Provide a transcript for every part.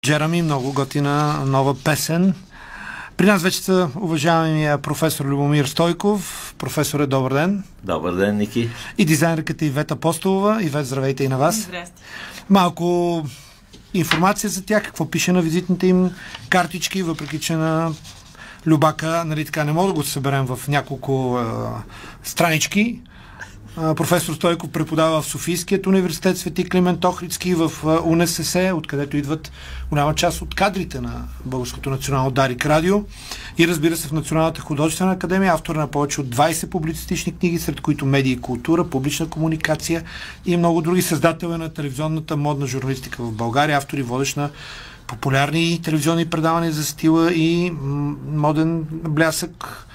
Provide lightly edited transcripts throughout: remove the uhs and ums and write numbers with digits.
Джереми, много готина нова песен. При нас вече са уважаемия професор Любомир Стойков. Професоре, добър ден. Добър ден, Ники. И дизайнерката Ивет Апостолова. Ивет, здравейте и на вас. Здрасти. Малко информация за тях, какво пише на визитните им картички, въпреки че на Любака, нали така, не мога да го съберем в няколко странички. Професор Стойков преподава в Софийският университет Свети Климент Охридски, в УНСС, откъдето идват голяма част от кадрите на Българското национално Дарик радио, и разбира се в Националната художествена академия, автор на повече от 20 публицистични книги, сред които медии и култура, публична комуникация и много други. Създател е на телевизионната модна журналистика в България, автор и водещ на популярни телевизионни предавания за стила и моден блясък.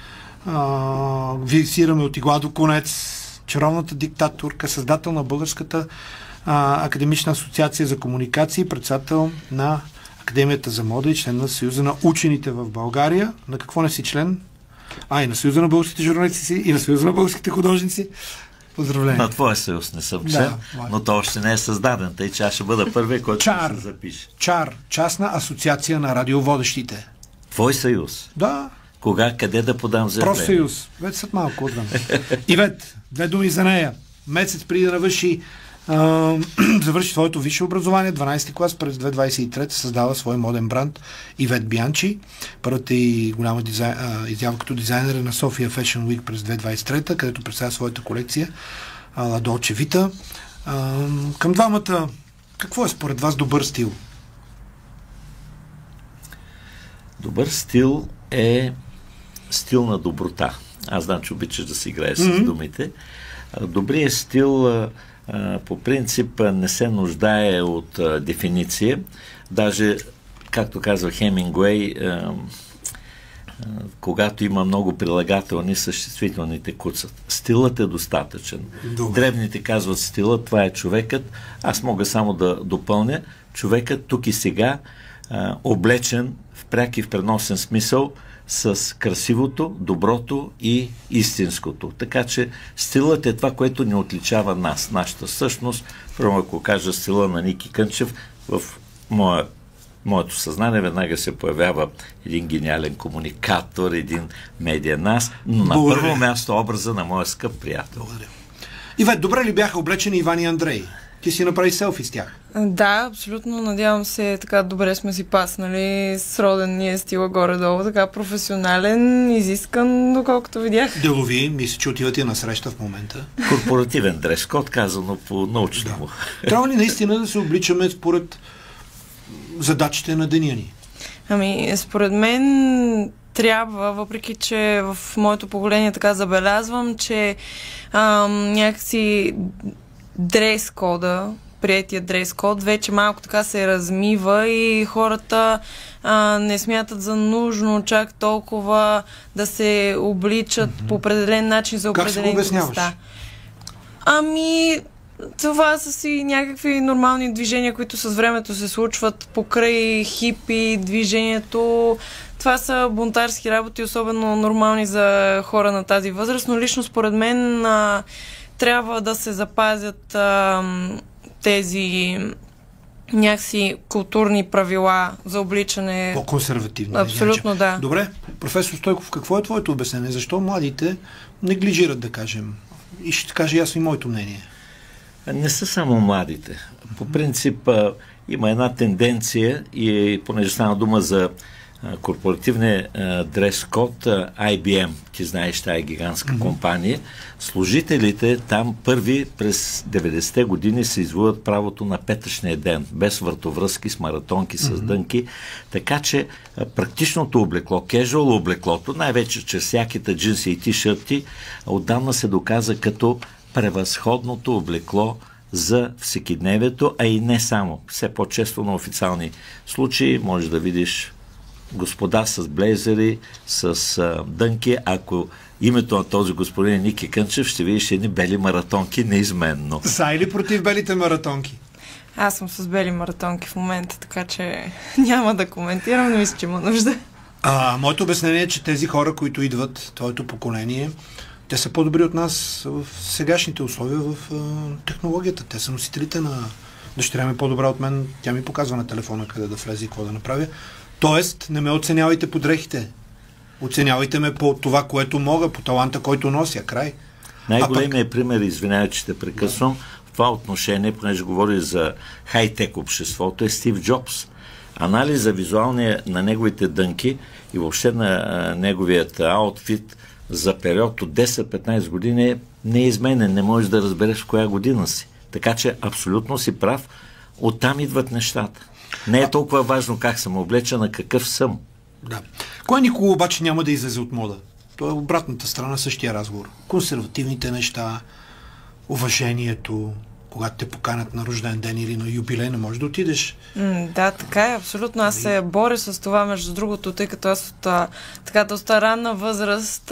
Визираме от игла до конец, чаровната диктаторка, създател на Българската академична асоциация за комуникации, председател на Академията за мода и член на Съюза на учените в България. На какво не си член? И на Съюза на българските журналисти и на Съюза на българските художници. Поздравления. На твоя съюз не съм член, но то още не е създаден, тъй че аз ще бъда първи, който ще се запише. ЧАР, частна асоциация на радиоводещите. Твой съюз? Да. Кога, къде да подам заявление? Профсъюз. Вече след малко отвън. Ивет, две думи за нея. Месец преди да завърши своето висше образование, 12-ти клас, през 2023 създава свой моден бранд Ивет Бианчи. Първата и голяма изява като дизайнер на София Fashion Week през 2023, където представя своята колекция La Dolce Vita. Към двамата, какво е според вас добър стил? Добър стил е стил на доброта. Аз знам, че обичаш да си играеш с думите. Добрият стил по принцип не се нуждае от дефиниция. Даже, както казва Хемингуей, когато има много прилагателни, съществителните куцат. Стилът е достатъчен. Древните казват стилът, това е човекът. Аз мога само да допълня. Човекът тук и сега, облечен в пряк и в преносен смисъл, с красивото, доброто и истинското. Така че стилът е това, което ни отличава нас, нашата същност. Първо, ако кажа стила на Ники Кънчев, в моето съзнание веднага се появява един гениален комуникатор, един медиен аз, но на първо място образа на моя скъп приятел. Благодаря. Ивет, добре ли бяха облечени Иван и Андрей? Ти си направи селфи с тях. Да, абсолютно. Надявам се, така добре сме си паснали. Сроден ни е стила горе-долу, така професионален, изискан, доколкото видях. Делови, мисля, че отивате на среща в момента. Корпоративен дрес-код, казано по научно. Да. Трябва ли наистина да се обличаме според задачите на деня ни? Според мен трябва, въпреки че в моето поколение така забелязвам, че някакси дрес-кода, приетия дрес-код, вече малко така се размива и хората не смятат за нужно чак толкова да се обличат по определен начин за определени места. Това са си някакви нормални движения, които с времето се случват покрай хипи, движението. Това са бунтарски работи, особено нормални за хора на тази възраст, но лично според мен трябва да се запазят тези някакси културни правила за обличане. По-консервативни. Абсолютно, да. Добре, професор Стойков, какво е твоето обяснение? Защо младите неглижират, да кажем? И ще кажа ясно и моето мнение. Не са само младите. По принцип има една тенденция и понеже стана дума за корпоративния дрес-код, IBM, ти знаеш, тая гигантска компания, служителите там първи през 90-те години се извоюват правото на петъчния ден, без въртовръзки, с маратонки, с дънки, така че практичното облекло, кежуал облеклото, най-вече чрез всяките джинси и тишърти, отдавна се доказа като превъзходното облекло за всекидневието, а и не само. Все по-често на официални случаи може да видиш господа с блейзери, с дънки. Ако името на този господин е Ники Кънчев, ще видиш едни бели маратонки неизменно. За или против белите маратонки? Аз съм с бели маратонки в момента, така че няма да коментирам, но мисля, че има нужда. Моето обяснение е, че тези хора, които идват, твоето поколение, те са по-добри от нас в сегашните условия в технологията. Те са носителите на Дъщеря ми е по-добра от мен, тя ми показва на телефона къде да влезе и какво да направя. Тоест, не ме оценявайте по дрехите. Оценявайте ме по това, което мога, по таланта, който нося. Край. Най-големият пример, извинявай, че те прекъсвам, в това отношение, понеже говори за хай-тек обществото, е Стив Джобс. Анализа визуалния на неговите дънки и въобще на неговият аутфит за период от 10-15 години е неизменен. Не можеш да разбереш в коя година си. Така че абсолютно си прав. Оттам идват нещата. Не е толкова важно как съм облечен, а какъв съм. Да. Кой никога обаче няма да излезе от мода? Това е обратната страна, същия разговор. Консервативните неща, уважението, когато те поканят на рожден ден или на юбилей, не можеш да отидеш. Да, така е, абсолютно. Аз се боря с това, между другото, тъй като аз от така доста ранна възраст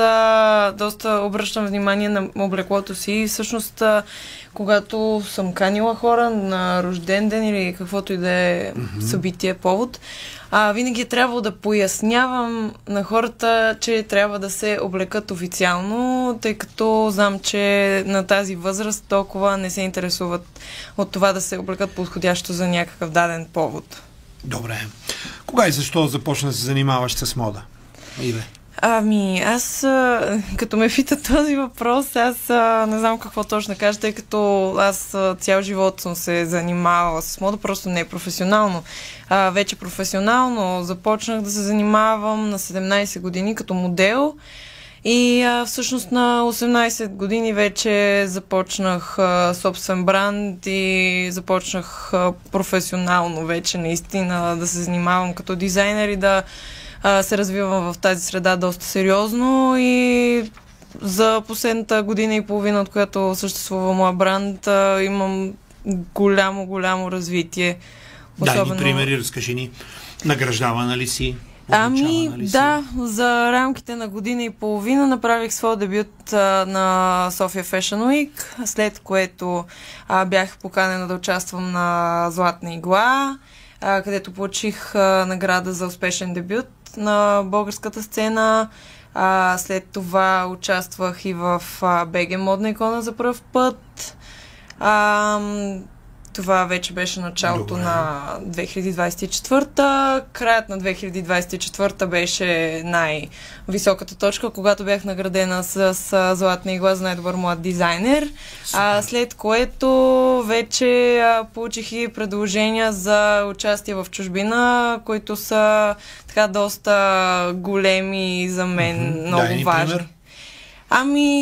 доста обръщам внимание на облеклото си и всъщност когато съм канила хора на рожден ден или каквото и да е събитие, повод, винаги е трябвало да пояснявам на хората, че трябва да се облекат официално, тъй като знам, че на тази възраст толкова не се интересуват от това да се облекат подходящо за някакъв даден повод. Добре. Кога и защо започна да се занимаваш с мода? Иве? Аз, като ме пита този въпрос, аз не знам какво точно кажа, тъй като аз цял живот съм се занимавала с мода, просто не професионално. Вече професионално започнах да се занимавам на 17 години като модел и всъщност на 18 години вече започнах собствен бранд и започнах професионално вече наистина да се занимавам като дизайнер и да се развивам в тази среда доста сериозно и за последната година и половина, от която съществува моя бранд, имам голямо развитие. Дай ни примери, разкажи ни. Награждавана ли си? Да, за рамките на година и половина направих своя дебют на София Fashion Week, след което бях поканена да участвам на Златна игла, където получих награда за успешен дебют на българската сцена. След това участвах и в БГ Модна икона за пръв път. Това вече беше началото на 2024-та. Краят на 2024-та беше най-високата точка, когато бях наградена с Златна игла за най-добър млад дизайнер. След което вече получих и предложения за участие в чужбина, които са така доста големи за мен, много важни.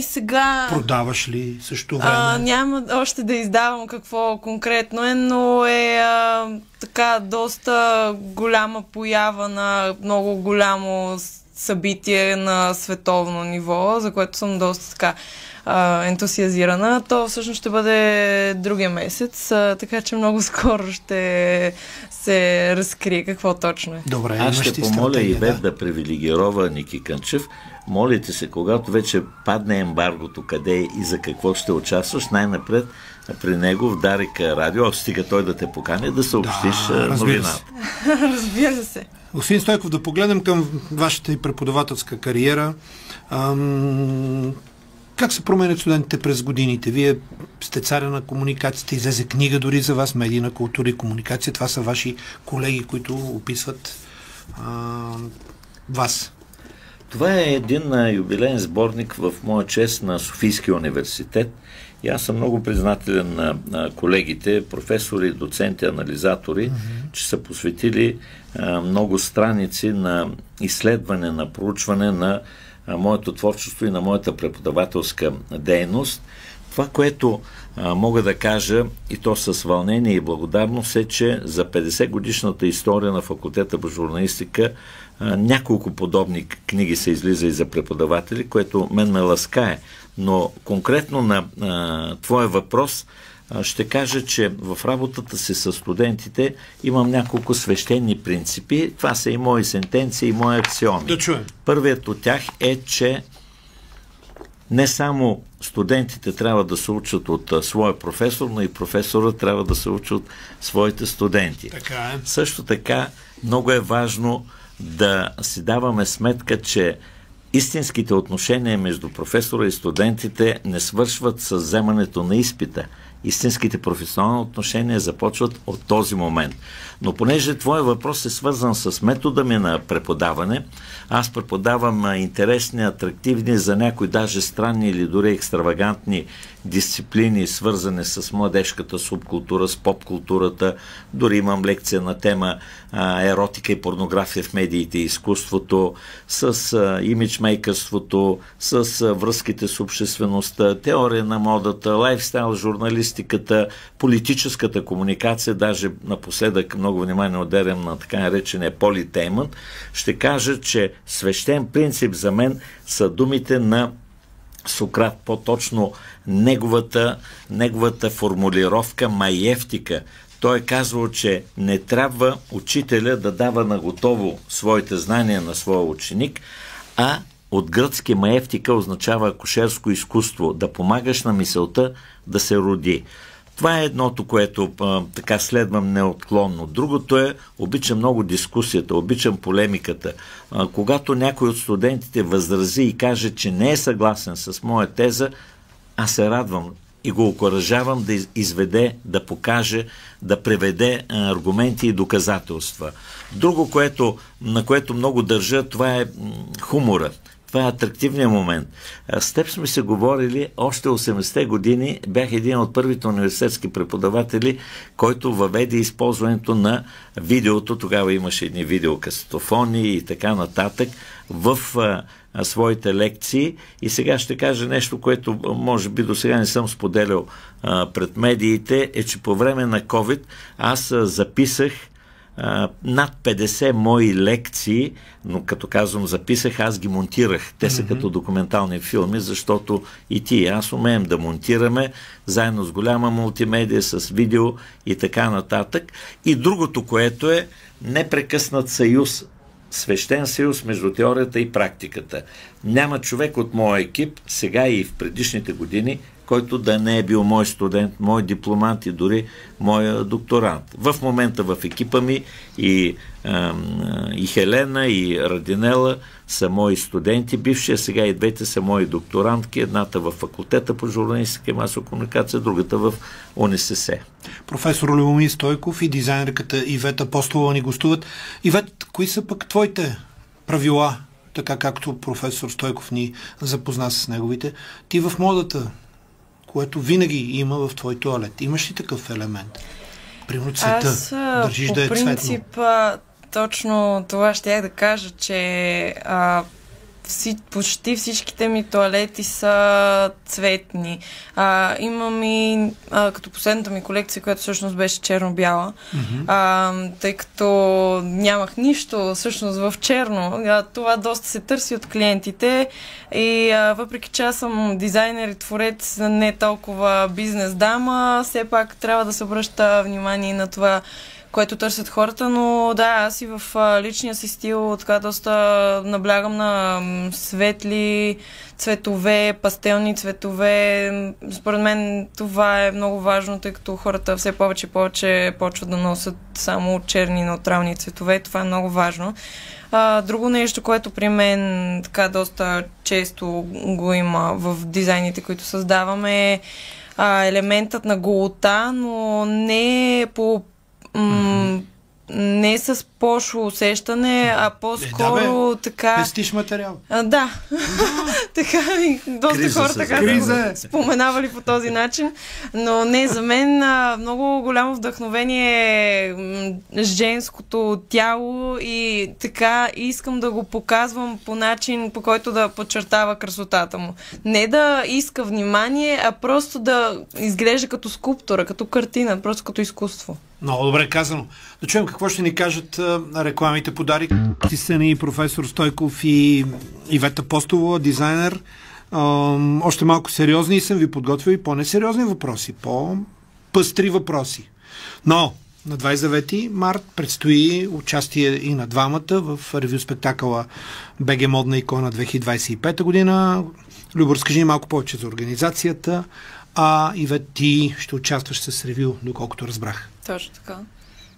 Сега... Продаваш ли също време? Няма още да издавам какво конкретно е, но е така доста голяма поява на много голямо събитие на световно ниво, за което съм доста така ентусиазирана. То всъщност ще бъде другия месец, така че много скоро ще се разкрие какво точно е. Добре, аз ще помоля Ивет да привилегирова Ники Кънчев. Молите се, когато вече падне ембаргото, къде и за какво ще участваш, най-напред при него в Дарика радио, ако стига той да те покани, да съобщиш новината. Разбира се. Господин Стойков, да погледнем към вашата и преподавателска кариера. Как се променят студентите през годините? Вие сте царя на комуникацията, излезе книга дори за вас, медийна култура и комуникация. Това са ваши колеги, които описват вас. Това е един юбилеен сборник в моя чест на Софийския университет и аз съм много признателен на колегите, професори, доценти, анализатори, че са посветили много страници на изследване, на проучване на моето творчество и на моята преподавателска дейност. Това, което мога да кажа, и то с вълнение и благодарност, е, че за 50 годишната история на факултета по журналистика няколко подобни книги се излиза и за преподаватели, което мен ме ласкае. Но конкретно на твоя въпрос ще кажа, че в работата си с студентите имам няколко свещени принципи. Това са и мои сентенции, и мои аксиоми. Да чуем. Първият от тях е, че не само студентите трябва да се учат от своя професор, но и професора трябва да се учи от своите студенти. Така е. Също така много е важно да си даваме сметка, че истинските отношения между професора и студентите не свършват с вземането на изпита. истинските професионални отношения започват от този момент. Но понеже твой въпрос е свързан с метода ми на преподаване, аз преподавам интересни, атрактивни, за някои даже странни или дори екстравагантни дисциплини, свързани с младежката субкултура, с поп-културата. Дори имам лекция на тема еротика и порнография в медиите и изкуството, с имиджмейкърството, с връзките с обществеността, теория на модата, лайфстайл, журналистиката, политическата комуникация, даже напоследък много внимание отделям на така наречения политеймънт. Ще кажа, че свещен принцип за мен са думите на Сократ, по-точно неговата формулировка маевтика. Той е казвал, че не трябва учителя да дава наготово своите знания на своя ученик, а от гръцки маевтика означава акушерско изкуство, да помагаш на мисълта да се роди. Това е едното, което така следвам неотклонно. Другото е, обичам много дискусията, обичам полемиката. Когато някой от студентите възрази и каже, че не е съгласен с моя теза, аз се радвам и го окуражавам да изведе, да покаже, да преведе аргументи и доказателства. Друго, на което много държа, това е хумора. Това е атрактивният момент. С теб сме се говорили още 80-те години. Бях един от първите университетски преподаватели, който въведе използването на видеото. Тогава имаше едни видеокасетофони и така нататък в своите лекции. И сега ще кажа нещо, което може би до сега не съм споделял пред медиите, е, че по време на COVID аз записах над 50 мои лекции, но като казвам записах, аз ги монтирах. Те са като документални филми, защото и ти и аз умеем да монтираме заедно с голяма мултимедия, с видео и така нататък. И другото, което е непрекъснат съюз, свещен съюз между теорията и практиката. Няма човек от моя екип, сега и в предишните години, който да не е бил мой студент, мой дипломант и дори моя докторант. В момента в екипа ми и Хелена, и Радинела са мои студенти бивши, а сега и двете са мои докторантки, едната в факултета по журналистика и масова комуникация, другата в УНСС. Професор Любомир Стойков и дизайнерката Ивета Апостолова ни гостуват. Ивет, кои са пък твоите правила, така както професор Стойков ни запозна с неговите? Ти в модата, което винаги има в твой туалет. Имаш ли такъв елемент? Примерно цвета. Държиш да е цветно. По принцип, точно това щях да кажа, че почти всичките ми туалети са цветни. Имам и като последната ми колекция, която всъщност беше черно-бяла, тъй като нямах нищо всъщност в черно. Това доста се търси от клиентите и въпреки че аз съм дизайнер и творец, не толкова бизнес дама, все пак трябва да се обръща внимание на това, което търсят хората, но да, аз и в личния си стил така доста наблягам на светли цветове, пастелни цветове. Според мен това е много важно, тъй като хората все повече и повече почват да носят само черни неутрални цветове. Това е много важно. Друго нещо, което при мен така доста често го има в дизайните, които създаваме, е елементът на голота, но не по не с пошло усещане, а по-скоро така... Пестиш материал. Да. Така и доста хора така са споменавали по този начин. Но не, за мен много голямо вдъхновение е женското тяло и така искам да го показвам по начин, по който да подчертава красотата му. Не да иска внимание, а просто да изглежда като скулптура, като картина, просто като изкуство. Много добре казано. Да чуем какво ще ни кажат рекламите подари. Ти са ни професор Стойков и Ивета Апостолова, дизайнер. Още малко сериозни съм ви подготвил и по-несериозни въпроси, по-пъстри въпроси. Но на 29 март предстои участие и на двамата в ревю спектакъла БГ Модна икона 2025 година. Любо, разкажи ни малко повече за организацията. Ивет, ти ще участваш с ревю, доколкото разбрах. Точно така.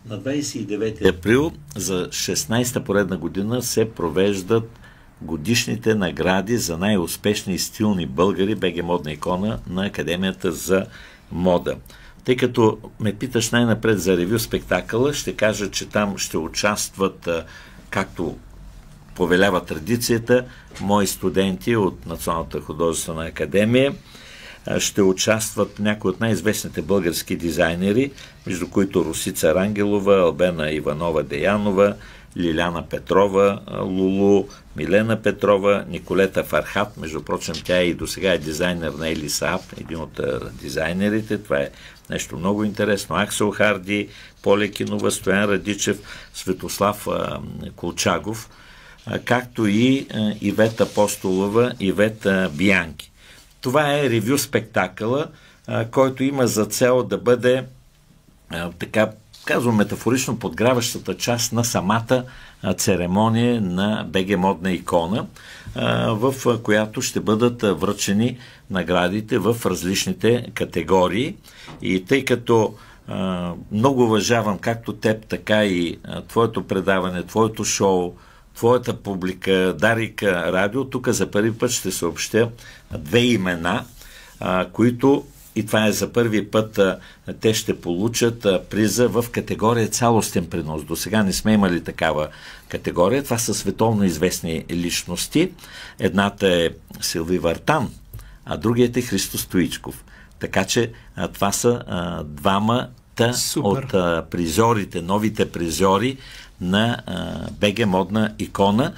На 29 април за 16-та поредна година се провеждат годишните награди за най-успешни и стилни българи БГ Модна икона на Академията за мода. Тъй като ме питаш най-напред за ревю спектакъла, ще кажа, че там ще участват, както повелява традицията, мои студенти от Националната художествена академия. Ще участват някои от най-известните български дизайнери, между които Росица Рангелова, Албена Иванова-Деянова, Лиляна Петрова, Лулу, Милена Петрова, Николета Фархат, между прочим тя и досега е дизайнер на Ели Сааб, един от дизайнерите, това е нещо много интересно, Аксел Харди, Поля Кинова, Стоян Радичев, Светослав Колчагов, както и Ивета Апостолова, Ивета Биянки. Това е ревю спектакъла, който има за цел да бъде, така казвам метафорично, подграващата част на самата церемония на БГ Модна икона, в която ще бъдат връчени наградите в различните категории. И тъй като много уважавам както теб, така и твоето предаване, твоето шоу, твоята публика, Дарик Радио, тук за първи път ще съобщя две имена, които, и това е за първи път, те ще получат приза в категория цялостен принос. До сега не сме имали такава категория. Това са световно известни личности. Едната е Силви Вартан, а другият е Христо Стоичков. Така че това са двамата от призорите, новите призори на БГ Модна икона.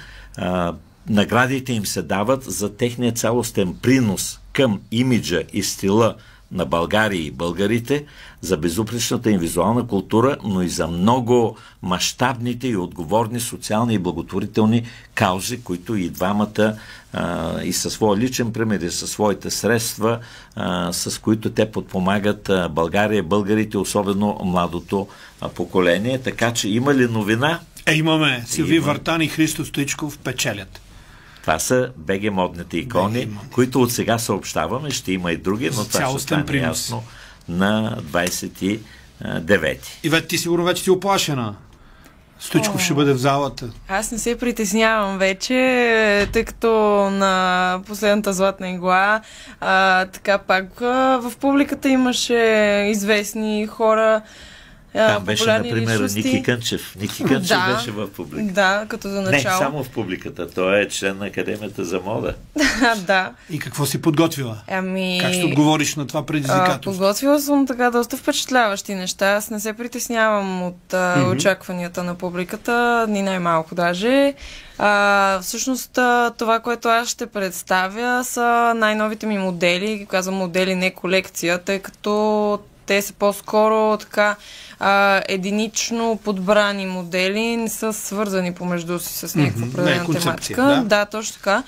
Наградите им се дават за техния цялостен принос към имиджа и стила на България и българите, за безупречната им визуална култура, но и за много мащабните и отговорни социални и благотворителни каузи, които и двамата и със своя личен пример, и със своите средства, с които те подпомагат България, българите, особено младото поколение. Така че има ли новина? Имаме. Силви Вартан и Христо Стоичков печелят. Това са БГ Модните икони, които от сега съобщаваме. Ще има и други, но това ще стане ясно на 29-ти. Ивет, ти сигурно вече си оплашена. Стоичков ще бъде в залата. Аз не се притеснявам вече, тъй като на последната златна игла така пак в публиката имаше известни хора. Там беше, например, Ники Кънчев. Ники Кънчев беше в публиката. Да, като за начало. Не, само в публиката. Той е член на Академията за мода. Да. И какво си подготвила? Как ще отговориш на това предизвикателство? Подготвила съм така доста впечатляващи неща. Аз не се притеснявам от очакванията на публиката, ни най-малко даже. Всъщност това, което аз ще представя, са най-новите ми модели. Казвам модели, не колекция, тъй като те са по-скоро така единично подбрани модели, не са свързани помежду си с някаква определена тематика. Да, точно така.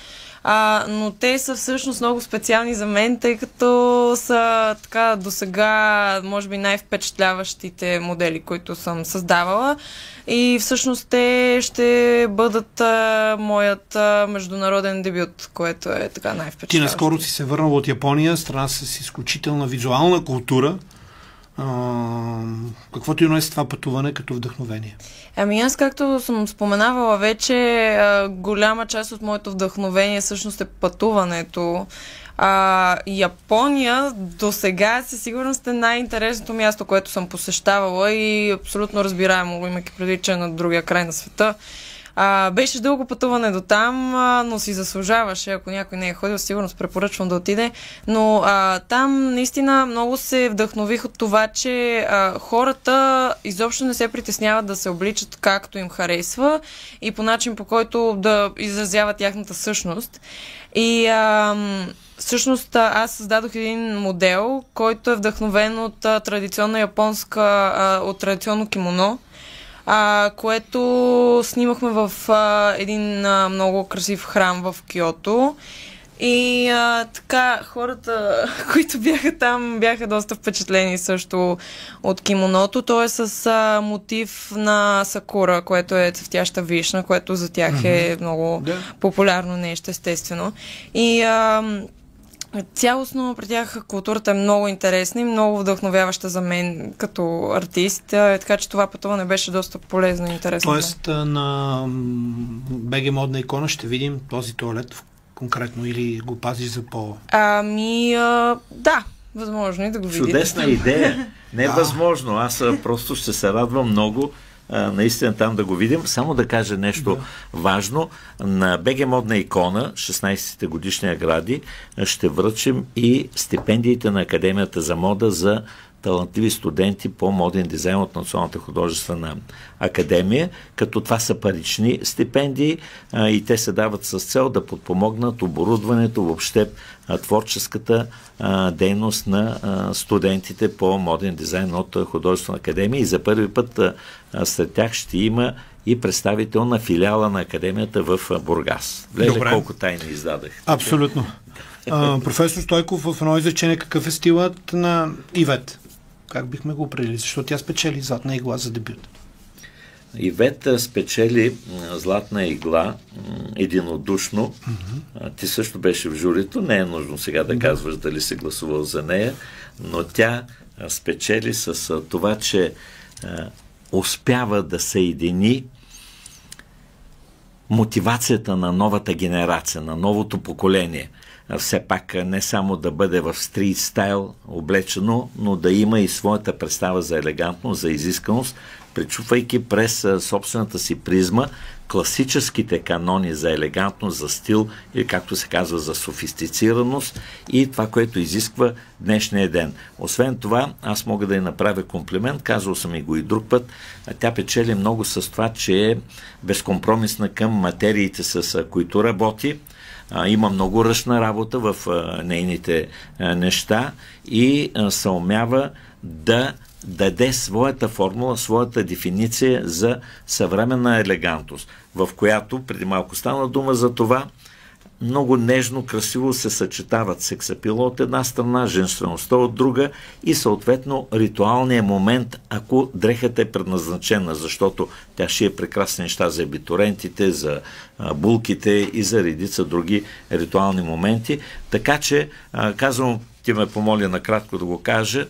Но те са всъщност много специални за мен, тъй като са така досега, може би, най-впечатляващите модели, които съм създавала. И всъщност те ще бъдат моят международен дебют, което е така най-впечатляващо. Ти наскоро си се върнала от Япония, страна с изключителна визуална култура. Какво ти донесе това пътуване като вдъхновение? Аз, както съм споменавала вече, голяма част от моето вдъхновение всъщност е пътуването. Япония до сега със сигурност е най-интересното място, което съм посещавала и абсолютно разбираемо, имайки предвид, че е на другия край на света. Беше дълго пътуване до там, но си заслужаваше. Ако някой не е ходил, сигурно препоръчвам да отиде. Но там наистина много се вдъхнових от това, че хората изобщо не се притесняват да се обличат както им харесва и по начин, по който да изразяват тяхната същност. И всъщност аз създадох един модел, който е вдъхновен от традиционна японска, от традиционно кимоно, което снимахме в един много красив храм в Киото. И така, хората, които бяха там, бяха доста впечатлени също от кимоното. То е с мотив на сакура, което е цъфтяща вишна, което за тях е много популярно нещо, естествено. И цялостно при тях културата е много интересна и много вдъхновяваща за мен като артист, така че това пътуване беше доста полезно и интересно. Тоест на БГ Модна икона ще видим този тоалет конкретно или го пазиш за по... Да. възможно и да го видите. Чудесна идея. Не е възможно. Аз просто ще се радвам много наистина там да го видим. Само да кажа нещо важно. На БГ Модна икона, 16-те годишни награди, ще връчим и стипендиите на Академията за мода за талантливи студенти по моден дизайн от Националната художествена академия, като това са парични стипендии и те се дават с цел да подпомогнат оборудването, въобще творческата дейност на студентите по моден дизайн от Художествена академия и за първи път сред тях ще има и представител на филиала на академията в Бургас. Гледай колко тайни издадах. Абсолютно. Професор Стойков, в едно изречение, какъв е стилът на Ивет? Как бихме го определили? Защото тя спечели златна игла за дебют. Ивет спечели златна игла единодушно. Ти също беше в журито. Не е нужно сега да казваш дали си гласувал за нея, но тя спечели с това, че успява да съедини мотивацията на новата генерация, на новото поколение. Все пак не само да бъде в стрит стайл облечено, но да има и своята представа за елегантност, за изисканост, пречупвайки през собствената си призма класическите канони за елегантност, за стил или както се казва за софистицираност и това, което изисква днешния ден. Освен това, аз мога да й направя комплимент, казвал съм и го и друг път, тя печели много с това, че е безкомпромисна към материите, с които работи. Има много ръчна работа в нейните неща и се умява да даде своята формула, своята дефиниция за съвременна елегантност, в която преди малко стана дума за това, много нежно, красиво се съчетават сексапила от една страна, женствеността от друга и съответно ритуалния момент, ако дрехата е предназначена, защото тя ще е прекрасни неща за абитурентите, за булките и за редица други ритуални моменти. Така че, казвам, ти ме помоли накратко да го кажа,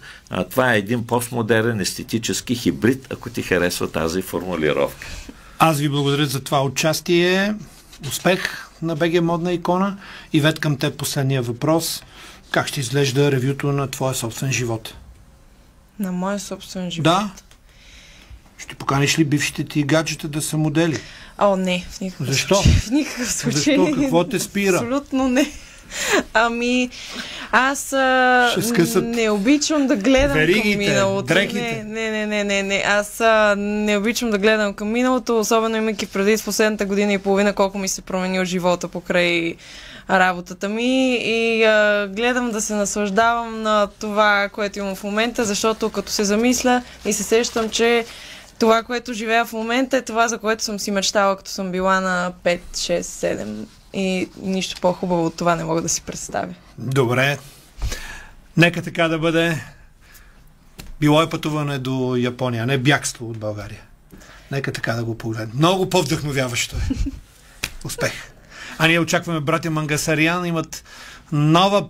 това е един постмодерен естетически хибрид, ако ти харесва тази формулировка. Аз ви благодаря за това участие. Успех на БГ Модна икона. Ивет, към теб последния въпрос. Как ще изглежда ревюто на твоя собствен живот? На моя собствен живот? Да. Ще поканиш ли бившите ти гаджета да са модели? О, не, в никакъв Защо? случай. В никакъв случай. Защо? Какво те спира? Абсолютно не. Ами, аз не обичам да гледам веригите, към миналото. дрехите. Не. Аз не обичам да гледам към миналото, особено имайки преди с последната година и половина колко ми се променил живота покрай работата ми и гледам да се наслаждавам на това, което имам в момента, защото като се замисля и се сещам, че това, което живея в момента е това, за което съм си мечтала, като съм била на 5, 6, 7 и нищо по-хубаво от това не мога да си представя. Добре. Нека така да бъде. Било е пътуване до Япония, не бягство от България. Нека така да го погледнем. Много по-вдъхновяващо е. Успех! А ние очакваме братя Мангасариан, имат нова